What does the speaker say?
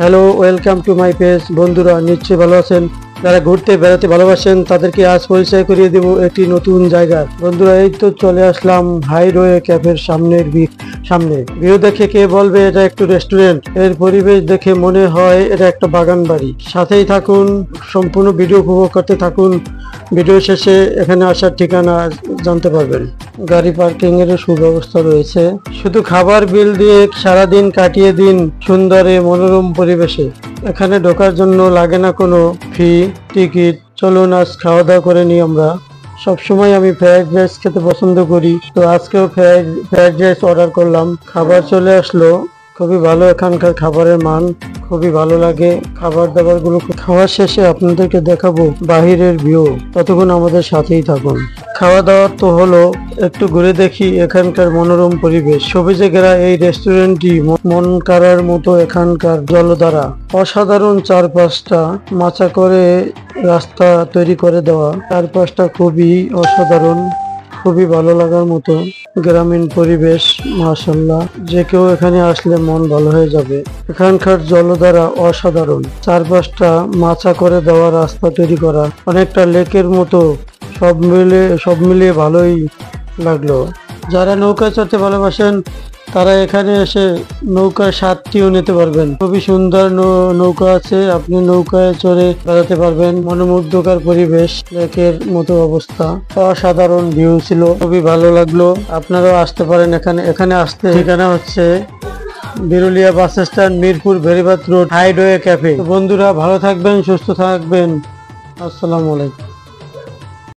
Hello, welcome to my page. বন্ধুরা নিশ্চয়ই ভালো আছেন। যারা ঘুরতে বেড়াতে ভালোবাসেন তাদেরকে আজ পরিচয় করিয়ে দেব একটি নতুন জায়গা। বন্ধুরা, এই তো চলে আসলাম হাইরোয়ে ক্যাফের সামনে। ভিউ দেখে কে বলবে এটা একটু রেস্টুরেন্ট? এর পরিবেশ দেখে মনে হয় এটা একটা বাগান বাড়ি। সাথেই থাকুন, সম্পূর্ণ ভিডিও উপভোগ করতে থাকুন। ভিডিও শেষে এখানে আসার ঠিকানা জানতে পারবেন। গাড়ি পার্কিং এর সুব্যবস্থা রয়েছে। শুধু খাবার বিল দিয়ে সারাদিন কাটিয়ে দিন সুন্দর মনোরম পরিবেশে। এখানে ঢোকার জন্য লাগে না কোনো ফি, টিকিট। চলুন আজ খাওয়া দাওয়া করে নিই আমরা। সবসময় আমি ফ্রাইড রাইস খেতে পছন্দ করি, তো আজকেও ফ্রাইড রাইস অর্ডার করলাম। খাবার চলে আসলো, খুবই ভালো। এখানকার খাবারের মান খুবই ভালো লাগে। খাবার দাবার গুলো খাওয়ার শেষে আপনাদেরকে দেখাবো বাহিরের ভিউ। ততক্ষণ আমাদের সাথেই থাকুন। খাওয়া দাওয়া তো হলো, একটু ঘুরে দেখি এখানকার মনোরম পরিবেশ। সবুজে ঘেরা এই রেস্টুরেন্টটি মন কাড়ার মতো। এখানকার জলধারা অসাধারণ। চারপাশটা মাচা করে রাস্তা তৈরি করে দেওয়া। চারপাশটা খুবই অসাধারণ, খুবই ভালো লাগার মতো গ্রামীণ পরিবেশ। মাশাআল্লাহ, যে কেউ এখানে আসলে মন ভালো হয়ে যাবে। এখানকার জলধারা অসাধারণ। চারপাশটা মাচা করে দেওয়া, রাস্তা তৈরি করা, অনেকটা লেকের মতো। সব মিলিয়ে ভালোই লাগলো। যারা নৌকা চড়তে ভালোবাসেন তারা এখানে এসে নৌকার স্বাদটিও নিতে পারবেন। খুবই সুন্দর নৌকা আছে, আপনি নৌকায় চড়ে বেড়াতে পারবেন। মনোমুগ্ধকর পরিবেশ, লেকের মতো অবস্থা। অসাধারণ ভিউ ছিল, খুবই ভালো লাগলো। আপনারাও আসতে পারেন এখানে আসতে ঠিকানা হচ্ছে বিরুলিয়া বাস স্ট্যান্ড, মিরপুর বেড়িবাঁধ রোড, হাইরোয়ে ক্যাফে। বন্ধুরা ভালো থাকবেন, সুস্থ থাকবেন। আসসালামু আলাইকুম।